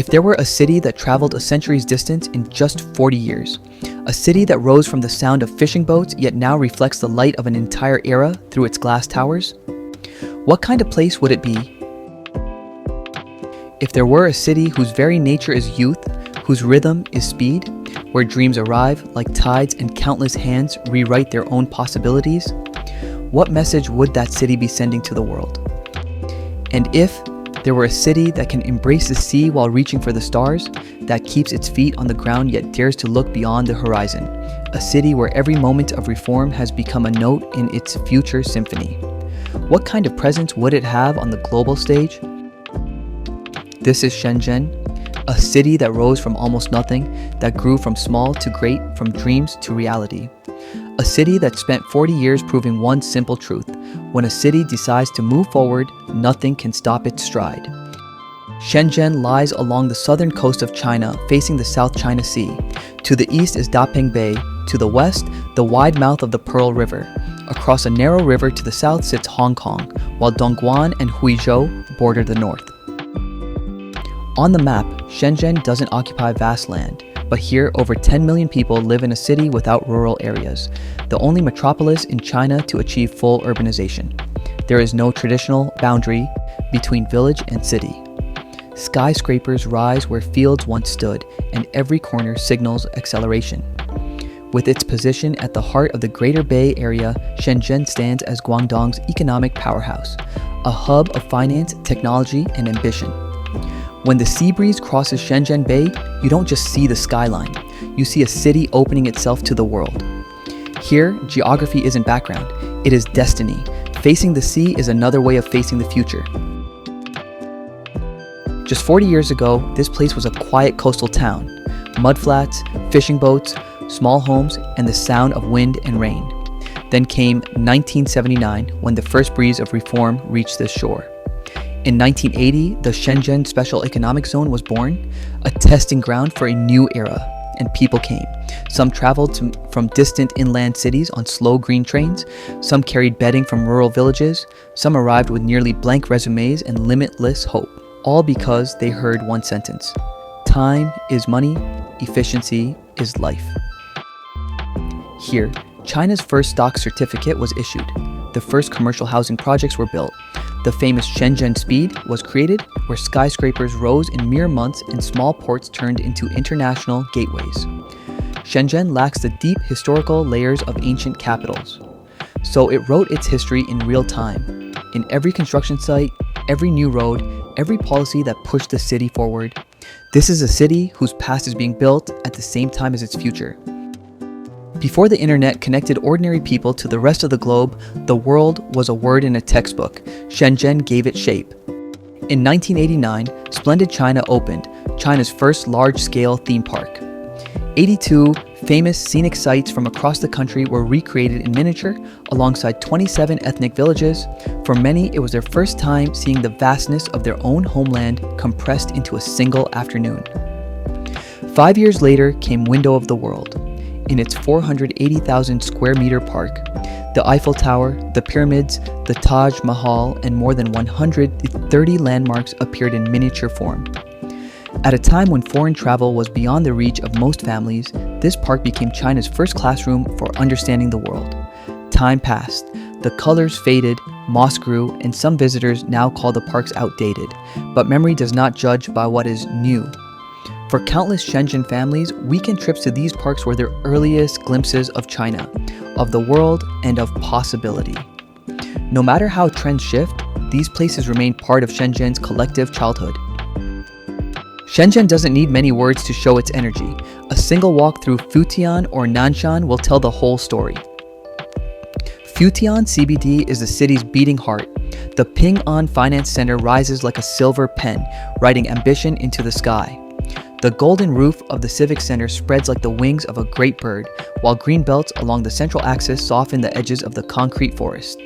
If there were a city that traveled a century's distance in just 40 years, a city that rose from the sound of fishing boats yet now reflects the light of an entire era through its glass towers, what kind of place would it be? If there were a city whose very nature is youth, whose rhythm is speed, where dreams arrive like tides and countless hands rewrite their own possibilities, what message would that city be sending to the world? And if there were a city that can embrace the sea while reaching for the stars, that keeps its feet on the ground yet dares to look beyond the horizon, a city where every moment of reform has become a note in its future symphony, what kind of presence would it have on the global stage? This is Shenzhen, a city that rose from almost nothing, that grew from small to great, from dreams to reality. A city that spent 40 years proving one simple truth: when a city decides to move forward, nothing can stop its stride. Shenzhen lies along the southern coast of China, facing the South China Sea. To the east is Dapeng Bay, to the west, the wide mouth of the Pearl River. Across a narrow river to the south sits Hong Kong, while Dongguan and Huizhou border the north. On the map, Shenzhen doesn't occupy vast land, but here over 10 million people live in a city without rural areas, the only metropolis in China to achieve full urbanization. There is no traditional boundary between village and city. Skyscrapers rise where fields once stood, and every corner signals acceleration. With its position at the heart of the Greater Bay Area, Shenzhen stands as Guangdong's economic powerhouse, a hub of finance, technology, and ambition. When the sea breeze crosses Shenzhen Bay, you don't just see the skyline, you see a city opening itself to the world. Here, geography isn't background, it is destiny. Facing the sea is another way of facing the future. Just 40 years ago, this place was a quiet coastal town. Mudflats, fishing boats, small homes, and the sound of wind and rain. Then came 1979, when the first breeze of reform reached this shore. In 1980, the Shenzhen Special Economic Zone was born, a testing ground for a new era, and people came. Some traveled from distant inland cities on slow green trains, some carried bedding from rural villages, some arrived with nearly blank resumes and limitless hope, all because they heard one sentence: time is money, efficiency is life. Here, China's first stock certificate was issued. The first commercial housing projects were built. The famous Shenzhen Speed was created, where skyscrapers rose in mere months and small ports turned into international gateways. Shenzhen lacks the deep historical layers of ancient capitals, so it wrote its history in real time. In every construction site, every new road, every policy that pushed the city forward. This is a city whose past is being built at the same time as its future. Before the internet connected ordinary people to the rest of the globe, the world was a word in a textbook. Shenzhen gave it shape. In 1989, Splendid China opened, China's first large-scale theme park. 82 famous scenic sites from across the country were recreated in miniature, alongside 27 ethnic villages. For many, it was their first time seeing the vastness of their own homeland compressed into a single afternoon. 5 years later came Window of the World. In its 480,000 square meter park, the Eiffel Tower, the pyramids, the Taj Mahal, and more than 130 landmarks appeared in miniature form. At a time when foreign travel was beyond the reach of most families, this park became China's first classroom for understanding the world. Time passed, the colors faded, moss grew, and some visitors now call the parks outdated. But memory does not judge by what is new. For countless Shenzhen families, weekend trips to these parks were their earliest glimpses of China, of the world, and of possibility. No matter how trends shift, these places remain part of Shenzhen's collective childhood. Shenzhen doesn't need many words to show its energy. A single walk through Futian or Nanshan will tell the whole story. Futian CBD is the city's beating heart. The Ping An Finance Center rises like a silver pen, writing ambition into the sky. The golden roof of the Civic Center spreads like the wings of a great bird, while green belts along the central axis soften the edges of the concrete forest.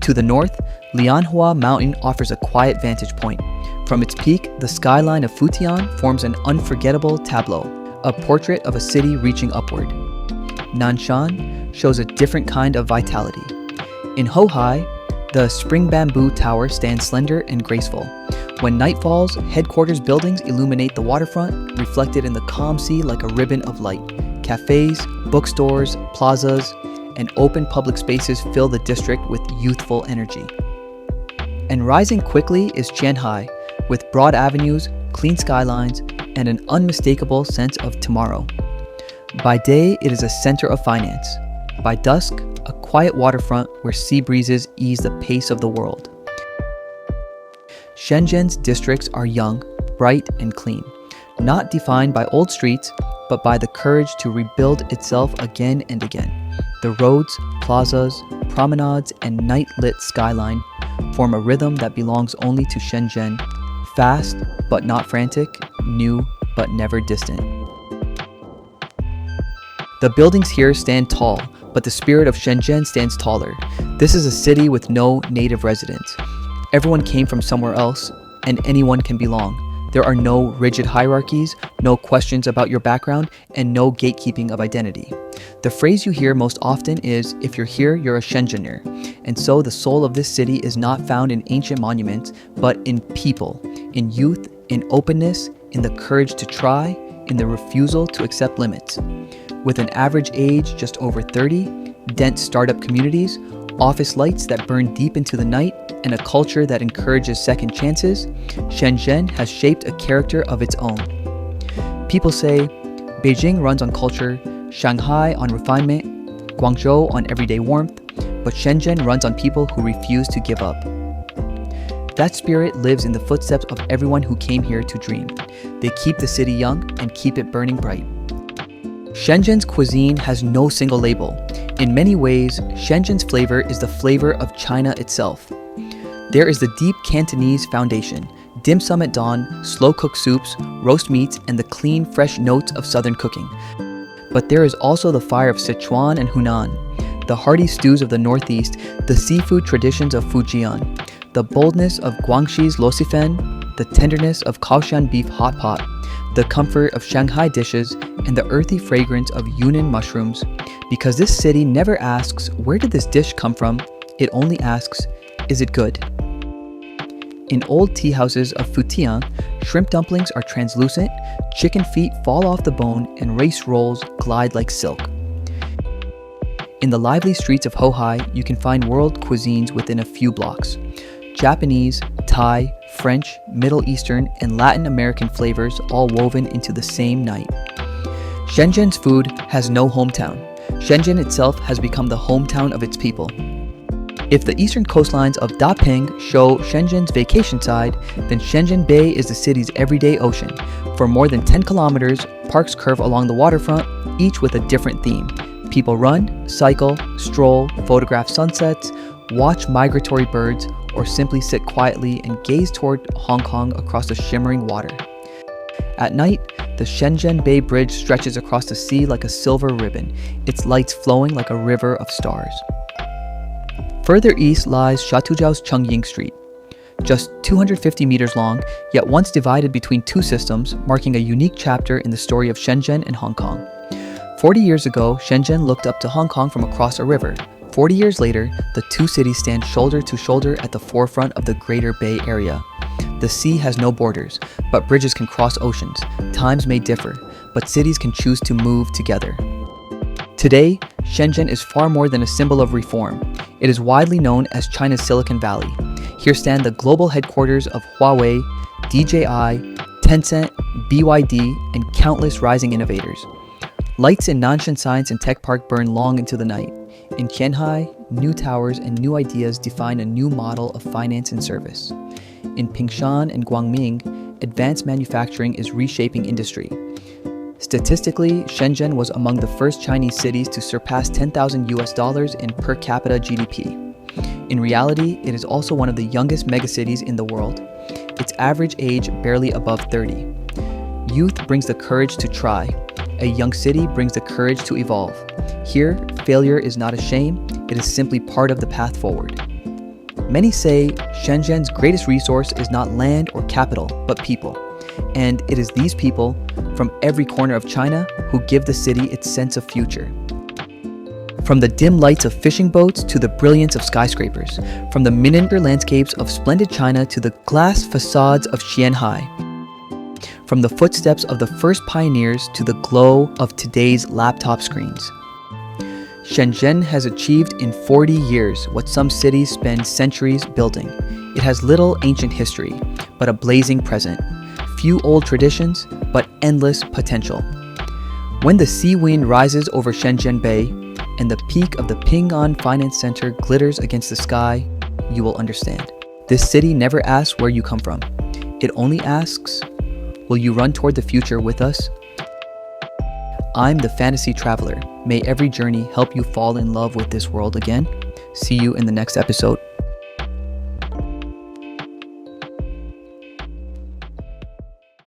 To the north, Lianhua Mountain offers a quiet vantage point. From its peak, the skyline of Futian forms an unforgettable tableau, a portrait of a city reaching upward. Nanshan shows a different kind of vitality. In Hohai, the spring bamboo tower stands slender and graceful, When night falls, headquarters buildings illuminate the waterfront, reflected in the calm sea like a ribbon of light. Cafés, bookstores, plazas, and open public spaces fill the district with youthful energy. And rising quickly is Shanghai, with broad avenues, clean skylines, and an unmistakable sense of tomorrow. By day, it is a center of finance. By dusk, a quiet waterfront where sea breezes ease the pace of the world. Shenzhen's districts are young, bright, and clean, not defined by old streets, but by the courage to rebuild itself again and again. The roads, plazas, promenades, and night-lit skyline form a rhythm that belongs only to Shenzhen, fast but not frantic, new but never distant. The buildings here stand tall, but the spirit of Shenzhen stands taller. This is a city with no native residents. Everyone came from somewhere else, and anyone can belong. There are no rigid hierarchies, no questions about your background, and no gatekeeping of identity. The phrase you hear most often is, if you're here, you're a Shenzhener. And so the soul of this city is not found in ancient monuments, but in people, in youth, in openness, in the courage to try, in the refusal to accept limits. With an average age just over 30, dense startup communities, office lights that burn deep into the night, and a culture that encourages second chances, Shenzhen has shaped a character of its own. People say, Beijing runs on culture, Shanghai on refinement, Guangzhou on everyday warmth, but Shenzhen runs on people who refuse to give up. That spirit lives in the footsteps of everyone who came here to dream. They keep the city young and keep it burning bright. Shenzhen's cuisine has no single label. In many ways, Shenzhen's flavor is the flavor of China itself. There is the deep Cantonese foundation, dim sum at dawn, slow-cooked soups, roast meats, and the clean, fresh notes of southern cooking. But there is also the fire of Sichuan and Hunan, the hearty stews of the Northeast, the seafood traditions of Fujian, the boldness of Guangxi's lucifen, the tenderness of Kaohsian beef hot pot, the comfort of Shanghai dishes, and the earthy fragrance of Yunnan mushrooms. Because this city never asks, where did this dish come from? It only asks, is it good? In old tea houses of Futian, shrimp dumplings are translucent, chicken feet fall off the bone, and rice rolls glide like silk. In the lively streets of Hohai, you can find world cuisines within a few blocks. Japanese, Thai, French, Middle Eastern, and Latin American flavors all woven into the same night. Shenzhen's food has no hometown. Shenzhen itself has become the hometown of its people. If the eastern coastlines of Daping show Shenzhen's vacation side, then Shenzhen Bay is the city's everyday ocean. For more than 10 kilometers, parks curve along the waterfront, each with a different theme. People run, cycle, stroll, photograph sunsets, watch migratory birds, or simply sit quietly and gaze toward Hong Kong across the shimmering water. At night, the Shenzhen Bay Bridge stretches across the sea like a silver ribbon, its lights flowing like a river of stars. Further east lies Shatujiao's Chengying Street, just 250 meters long, yet once divided between two systems, marking a unique chapter in the story of Shenzhen and Hong Kong. 40 years ago, Shenzhen looked up to Hong Kong from across a river. 40 years later, the two cities stand shoulder to shoulder at the forefront of the Greater Bay Area. The sea has no borders, but bridges can cross oceans. Times may differ, but cities can choose to move together. Today, Shenzhen is far more than a symbol of reform. It is widely known as China's Silicon Valley. Here stand the global headquarters of Huawei, DJI, Tencent, BYD, and countless rising innovators. Lights in Nanshan Science and Tech Park burn long into the night. In Qianhai, new towers and new ideas define a new model of finance and service. In Pingshan and Guangming, advanced manufacturing is reshaping industry. Statistically, Shenzhen was among the first Chinese cities to surpass $10,000 in per capita GDP. In reality, it is also one of the youngest megacities in the world, its average age barely above 30. Youth brings the courage to try. A young city brings the courage to evolve. Here, failure is not a shame, it is simply part of the path forward. Many say Shenzhen's greatest resource is not land or capital, but people. And it is these people, from every corner of China, who give the city its sense of future. From the dim lights of fishing boats to the brilliance of skyscrapers, from the miniature landscapes of splendid China to the glass facades of Shanghai, from the footsteps of the first pioneers to the glow of today's laptop screens. Shenzhen has achieved in 40 years what some cities spend centuries building. It has little ancient history, but a blazing present. Few old traditions, but endless potential. When the sea wind rises over Shenzhen Bay and the peak of the Ping An Finance Center glitters against the sky, you will understand. This city never asks where you come from. It only asks, will you run toward the future with us? I'm the Fantasy Traveler. May every journey help you fall in love with this world again. See you in the next episode.